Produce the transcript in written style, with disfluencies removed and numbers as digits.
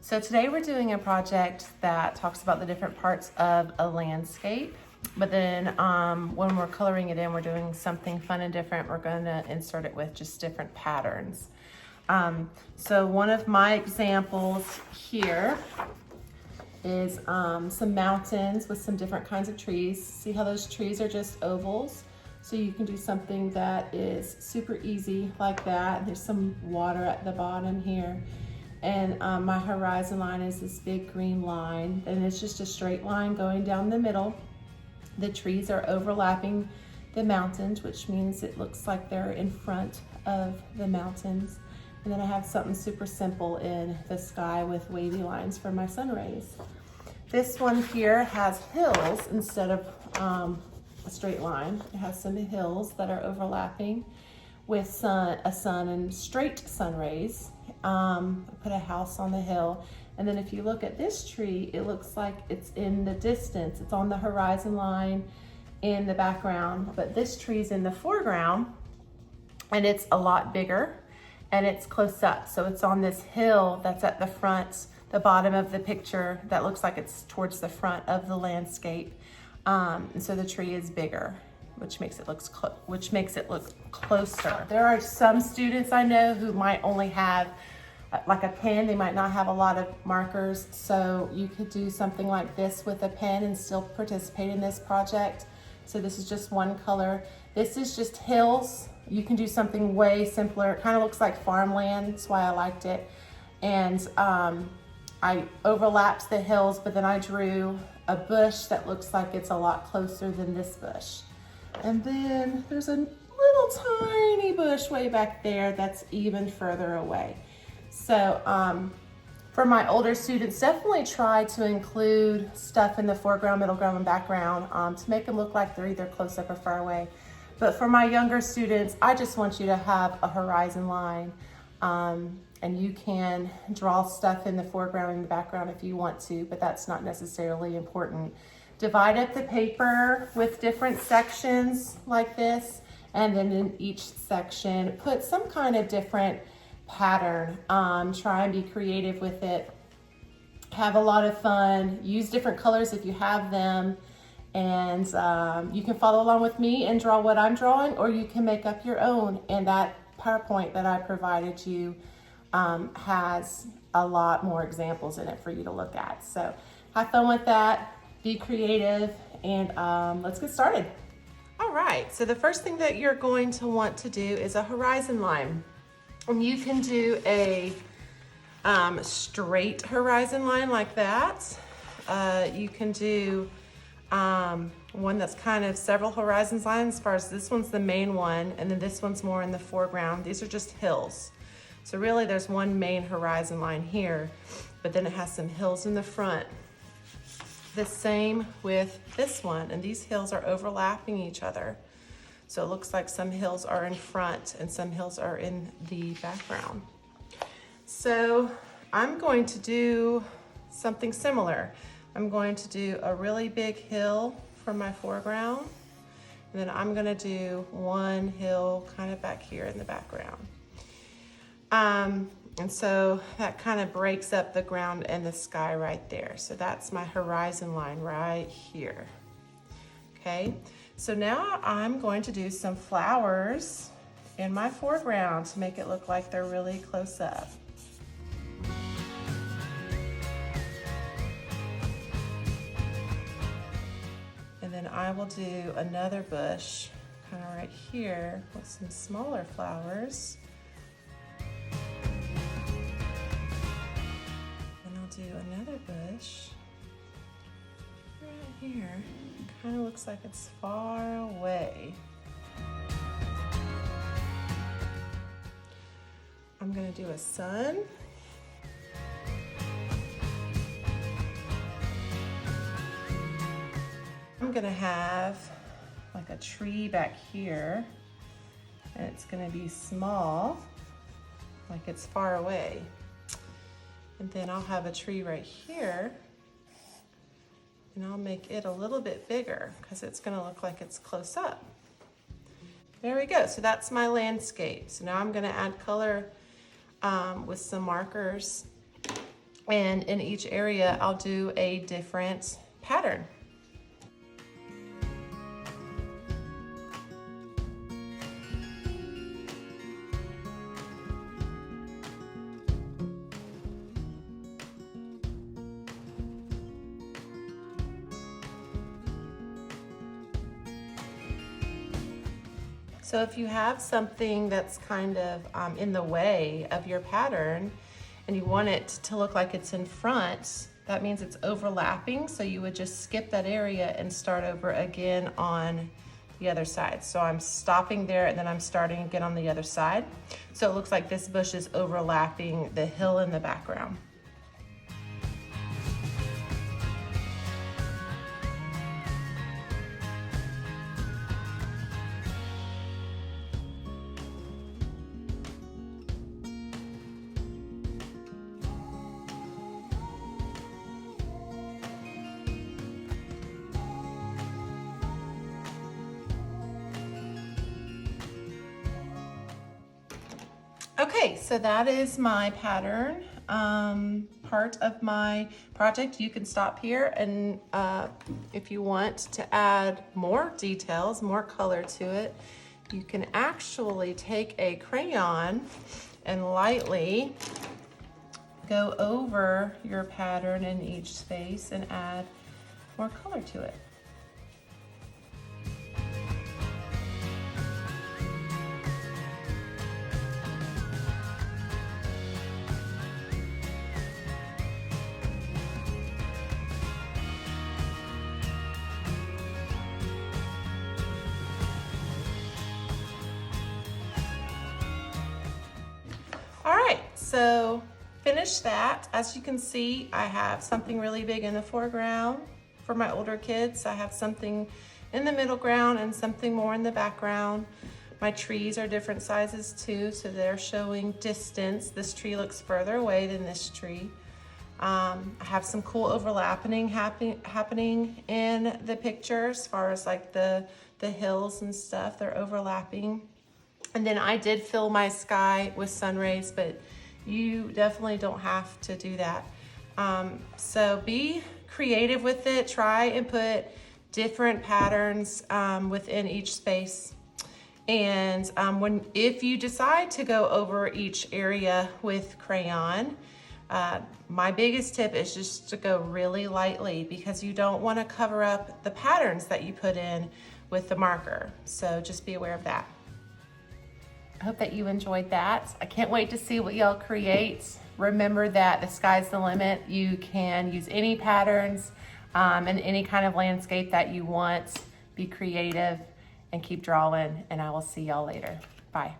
So today we're doing a project that talks about the different parts of a landscape, but then when we're coloring it in, we're doing something fun and different. We're going to insert it with just different patterns. So one of my examples here is some mountains with some different kinds of trees. See how those trees are just ovals? So you can do something that is super easy like that. There's some water at the bottom here. And my horizon line is this big green line, and it's just a straight line going down the middle. The trees are overlapping the mountains, which means it looks like they're in front of the mountains. And then I have something super simple in the sky with wavy lines for my sun rays. This one here has hills instead of a straight line. It has some hills that are overlapping with a sun and straight sun rays. I put a house on the hill. And then if you look at this tree, it looks like it's in the distance. It's on the horizon line in the background, but this tree's in the foreground and it's a lot bigger and it's close up. So it's on this hill that's at the front, the bottom of the picture that looks like it's towards the front of the landscape. And so the tree is bigger, which makes it look closer. There are some students I know who might only have like a pen. They might not have a lot of markers. So you could do something like this with a pen and still participate in this project. So this is just one color. This is just hills. You can do something way simpler. It kind of looks like farmland. That's why I liked it. And I overlapped the hills, but then I drew a bush that looks like it's a lot closer than this bush. And then there's a little tiny bush way back there that's even further away. So for my older students, definitely try to include stuff in the foreground, middle ground, and background to make them look like they're either close up or far away. But for my younger students, I just want you to have a horizon line. And you can draw stuff in the foreground and the background if you want to, but that's not necessarily important. Divide up the paper with different sections like this, and then in each section, put some kind of different pattern. Try and be creative with it. Have a lot of fun. Use different colors if you have them. And you can follow along with me and draw what I'm drawing, or you can make up your own. And that PowerPoint that I provided you has a lot more examples in it for you to look at. So have fun with that. Be creative, and let's get started. All right, so the first thing that you're going to want to do is a horizon line. And you can do a straight horizon line like that. You can do one that's kind of several horizon lines, as far as this one's the main one, and then this one's more in the foreground. These are just hills. So really there's one main horizon line here, but then it has some hills in the front. The same with this one, and these hills are overlapping each other. So it looks like some hills are in front and some hills are in the background. So I'm going to do something similar. I'm going to do a really big hill for my foreground, and then I'm gonna do one hill kind of back here in the background. And so that kind of breaks up the ground and the sky right there. So that's my horizon line right here. Okay, so now I'm going to do some flowers in my foreground to make it look like they're really close up. And then I will do another bush kind of right here with some smaller flowers. Do another bush right here. It kind of looks like it's far away. I'm going to do a sun. I'm going to have like a tree back here, and it's going to be small, like it's far away. And then I'll have a tree right here, and I'll make it a little bit bigger because it's going to look like it's close up. There we go. So that's my landscape. So now I'm going to add color with some markers And in each area, I'll do a different pattern. So if you have something that's kind of in the way of your pattern and you want it to look like it's in front, that means it's overlapping. So you would just skip that area and start over again on the other side. So I'm stopping there and then I'm starting again on the other side. So it looks like this bush is overlapping the hill in the background. Okay, so that is my pattern part of my project. You can stop here and if you want to add more details, more color to it, you can actually take a crayon and lightly go over your pattern in each space and add more color to it. All right, so finish that. As you can see, I have something really big in the foreground for my older kids. I have something in the middle ground and something more in the background. My trees are different sizes too, so they're showing distance. This tree looks further away than this tree. I have some cool overlapping happening in the picture as far as like the hills and stuff, they're overlapping. And then I did fill my sky with sun rays, but you definitely don't have to do that. So be creative with it. Try and put different patterns within each space. And if you decide to go over each area with crayon, my biggest tip is just to go really lightly because you don't want to cover up the patterns that you put in with the marker. So just be aware of that. I hope that you enjoyed that. I can't wait to see what y'all create. Remember that the sky's the limit. You can use any patterns and any kind of landscape that you want. Be creative and keep drawing, and I will see y'all later. Bye.